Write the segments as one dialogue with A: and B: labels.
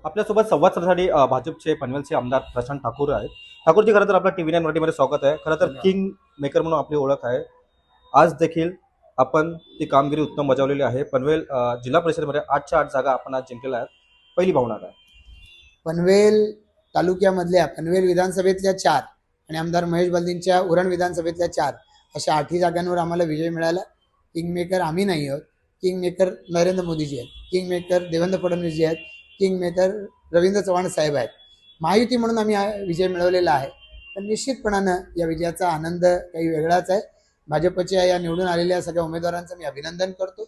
A: आपल्यासोबत संवाद साधण्यासाठी भाजपचे पनवेलचे आमदार प्रशांत ठाकूर आहेत. ठाकूरजी, खरं तर आपलं TV9 मराठीमध्ये स्वागत आहे. खरं तर किंग मेकर म्हणून आपली ओळख आहे. आज देखील आपण ती कामगिरी उत्तम बजावलेली आहे. पनवेल जिल्हा परिषदेमध्ये 8च्या 8 जागा आपण आज जिंकलेल्या आहेत. पहिली भावना काय?
B: पनवेल तालुक्यामधल्या पनवेल विधानसभेतल्या 4 आणि आमदार महेश बलदींच्या उरण विधानसभेतल्या 4 अशा 8ही जागांवर आम्हाला विजय मिळाला. किंगमेकर आम्ही नाही आहोत, किंगमेकर नरेंद्र मोदीजी आहेत, किंगमेकर देवेंद्र फडणवीसजी आहेत, किंगमेकर रवींद्र चव्हाण साहेब आहेत. महायुती म्हणून आम्ही हा विजय मिळवलेला आहे. तर निश्चितपणानं या विजयाचा आनंद काही वेगळाच आहे. भाजपच्या या निवडून आलेल्या सगळ्या उमेदवारांचं मी अभिनंदन करतो.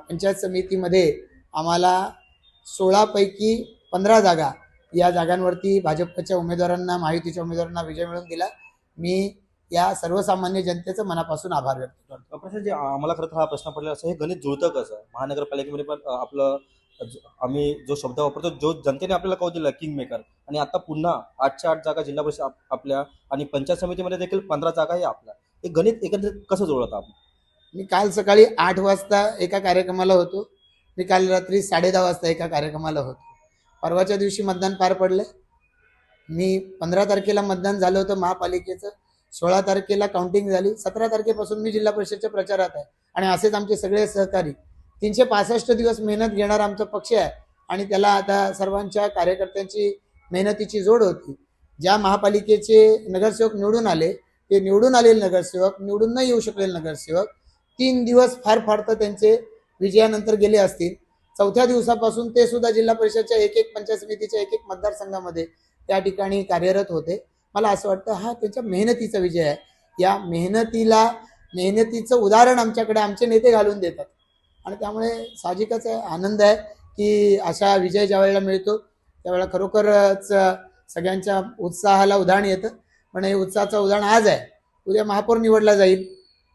B: पंचायत समितीमध्ये आम्हाला 16 पैकी 15 जागा या जागांवरती भाजपच्या उमेदवारांना, महायुतीच्या उमेदवारांना विजय मिळवून दिला. मी या सर्वसामान्य जनतेचं मनापासून आभार व्यक्त करतो.
A: प्रशांतजी, आम्हाला खरं तर हा प्रश्न पडलेला असं, हे गणित जुळतं कसं? महानगरपालिकेमध्ये पण आपलं आम्ही जो शब्द वापरतो, जो जनतेने आपल्याला कौल दिला किंग मेकर, आणि आता पुन्हा 8च्या 8 जागा जिल्हा परिषद आपल्या, आणि पंचायत समितीमध्ये देखील 15 जागा हे आपल्या. हे गणित एकंदरीत कसं जुळतं आपण?
B: मी काल सकाळी 8 वाजता एका कार्यक्रमाला होतो. मी काल रात्री 10:30 वाजता एका कार्यक्रमाला होतो. परवाच्या दिवशी मतदान पार पडलं. मी 15 तारखेला मतदान झालं होतं महापालिकेचं. 16 तारखेला काउंटिंग झाली. 17 तारखेपासून मी जिल्हा परिषदच्या प्रचारात आहे. आणि असेच आमचे सगळे सहकारी 365 दिवस मेहनत घेणारा आमचा पक्ष आहे. आणि त्याला आता सर्वांच्या कार्यकर्त्यांची मेहनतीची जोड होती. ज्या महापालिकेचे नगरसेवक निवडून आले, ते निवडून आलेले नगरसेवक, निवडून न येऊ शकलेले नगरसेवक 3 दिवस फार तर त्यांचे विजयानंतर गेले असतील. 4थ्या दिवसापासून ते सुद्धा जिल्हा परिषदच्या एक पंचायत समितीच्या एक मतदारसंघामध्ये त्या ठिकाणी कार्यरत होते. मला असं वाटतं हा त्यांच्या मेहनतीचा विजय आहे. या मेहनतीचं उदाहरण आमच्याकडे आमचे नेते घालून देतात. आणि त्यामुळे साहजिकच आनंद आहे की अशा विजय ज्या वेळेला मिळतो त्यावेळेला खरोखरच सगळ्यांच्या उत्साहाला उधाण येतं. पण हे उत्साहाचं उधाण आज आहे. उद्या महापौर निवडला जाईल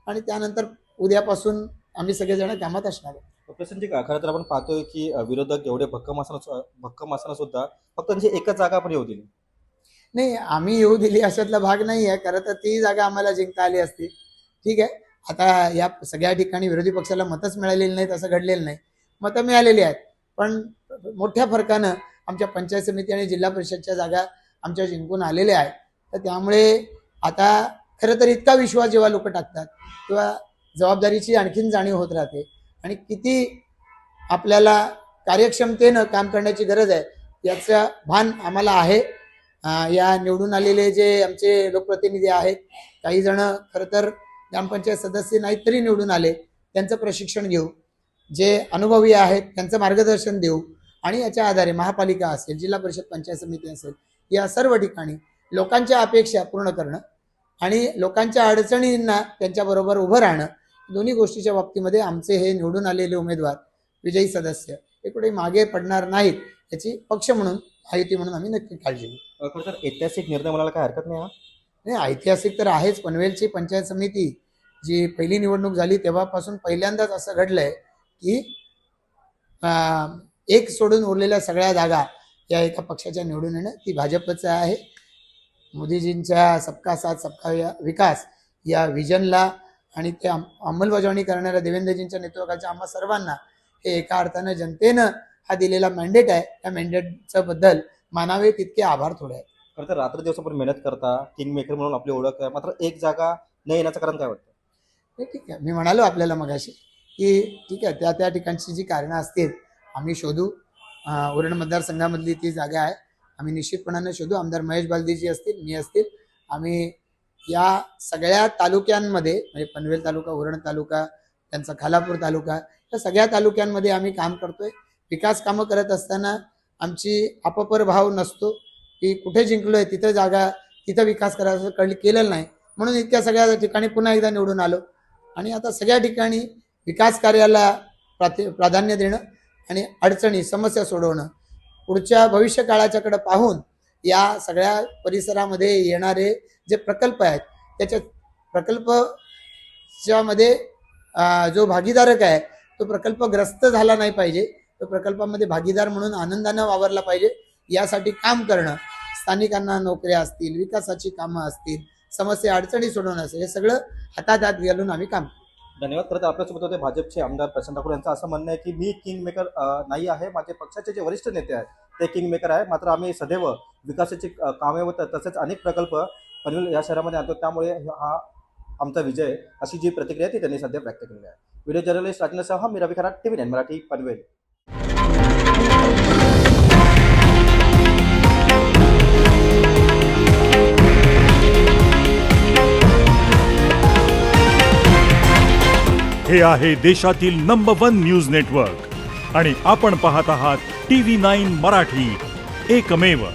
B: आणि त्यानंतर उद्यापासून आम्ही सगळेजण कामात असणार आहोत.
A: प्रशांतजी, खरं तर आपण पाहतोय की विरोधक एवढे भक्कम असताना सुद्धा फक्त त्यांची एकच जागा आपण येऊ दिली.
B: नाही, आम्ही येऊ दिली अशातला भाग नाही आहे. खरं तर ती जागा आम्हाला जिंकता आली असती. ठीक आहे, आता या सगळ्या ठिकाणी विरोधी पक्षाला मतच मिळालेली नाहीत असं घडलेलं नाही. मतं मिळालेली आहेत, पण मोठ्या फरकानं आमच्या पंचायत समिती आणि जिल्हा परिषदच्या जागा आमच्या जिंकून आलेल्या आहेत. तर त्यामुळे आता खरं तर इतका विश्वास जेव्हा लोक टाकतात तेव्हा जबाबदारीची आणखीन जाणीव होत राहते. आणि किती आपल्याला कार्यक्षमतेनं काम करण्याची गरज आहे याचं भान आम्हाला आहे. या निवडून आलेले जे आमचे लोकप्रतिनिधी आहेत, काही जण खरं तर ग्रामपंचायत सदस्य नाहीत तरी निवडून आले, त्यांचं प्रशिक्षण घेऊ. जे अनुभवी आहेत त्यांचं मार्गदर्शन देऊ. आणि याच्या आधारे महापालिका असेल, जिल्हा परिषद पंचायत समिती असेल, या सर्व ठिकाणी लोकांच्या अपेक्षा पूर्ण करणं आणि लोकांच्या अडचणींना त्यांच्याबरोबर उभं राहणं, दोन्ही गोष्टीच्या बाबतीमध्ये आमचे हे निवडून आलेले उमेदवार, विजयी सदस्य हे कुठे मागे पडणार नाहीत याची पक्ष म्हणून, महायुती म्हणून आम्ही नक्की काळजी घेऊ.
A: खरं तर ऐतिहासिक निर्णय म्हणायला काय हरकत नाही.
B: नाही, ऐतिहासिक तर आहेच. पनवेलची पंचायत समिती जी पहिली निवडणूक झाली तेव्हापासून पहिल्यांदाच असं घडलंय की एक सोडून उरलेल्या सगळ्या जागा या एका पक्षाच्या निवडून येणं ती भाजपचं आहे. मोदीजींच्या सबका साथ सबका विकास या विजनला आणि ते अंमलबजावणी करणाऱ्या देवेंद्रजींच्या नेतृत्वाच्या आम्हा सर्वांना हे एका अर्थानं जनतेनं हा दिलेला मॅन्डेट आहे. त्या मॅन्डेटच्या बद्दल मानावे तितके आभार थोडे आहेत.
A: खरं तर रात्र दिवस आपण मेहनत करता, किंग मेकर म्हणून आपली ओळख आहे, मात्र एक जागा न येण्याचं कारण काय वाटतं?
B: ठीक आहे, मी म्हणालो आपल्याला मगाशी की ठीक आहे, त्या ठिकाणची जी कारणं असतील आम्ही शोधू. उरण मतदारसंघामधली ती जागा आहे, आम्ही निश्चितपणाने शोधू. आमदार महेश बालदीजी असतील, मी असतील, आम्ही या सगळ्या तालुक्यांमध्ये म्हणजे पनवेल तालुका, उरण तालुका, त्यांचा खालापूर तालुका, या सगळ्या तालुक्यांमध्ये आम्ही काम करतोय. विकास कामं करत असताना आमची अपपर भाव नसतो की कुठे जिंकलोय तिथं जागा, तिथं विकास करायचं केलेलं नाही. म्हणून इतक्या सगळ्या ठिकाणी पुन्हा एकदा निवडून आलो. आणि आता सगळ्या ठिकाणी विकास कार्याला प्राधान्य देणं आणि अडचणी, समस्या सोडवणं, पुढच्या भविष्य काळाच्याकडे पाहून या सगळ्या परिसरामध्ये येणारे जे प्रकल्प आहेत त्याच्या प्रकल्पच्यामध्ये जो भागीदारक आहे तो प्रकल्पग्रस्त झाला नाही पाहिजे, तो प्रकल्पामध्ये भागीदार म्हणून आनंदानं वावरला पाहिजे, यासाठी काम करणं. स्थानिकांना नोकऱ्या असतील, विकासाची कामं असतील, समस्या अडचणी सोडवणं असेल, हे सगळं हातात घालून आम्ही काम करतो.
A: धन्यवाद. खरं तर आपल्यासोबत होते भाजपचे आमदार प्रशांत ठाकूर. यांचं असं म्हणणं आहे की मी किंग मेकर नाही आहे. माझे पक्षाचे जे वरिष्ठ नेते आहेत ते किंग मेकर आहे. मात्र आम्ही सदैव विकासाची कामे व तसेच अनेक प्रकल्प पनवेल या शहरामध्ये आणतो, त्यामुळे हा आमचा विजय आहे, अशी जी प्रतिक्रिया आहे ती त्यांनी सध्या व्यक्त केली आहे. व्हिडिओ जर्नलिस्ट राजेंद्र मी रवी खरात, TV9 मराठी, पनवेल.
C: हे आहे देशातील नंबर 1 न्यूज नेटवर्क आणि आपण पाहत आहात TV9 मराठी, एकमेव.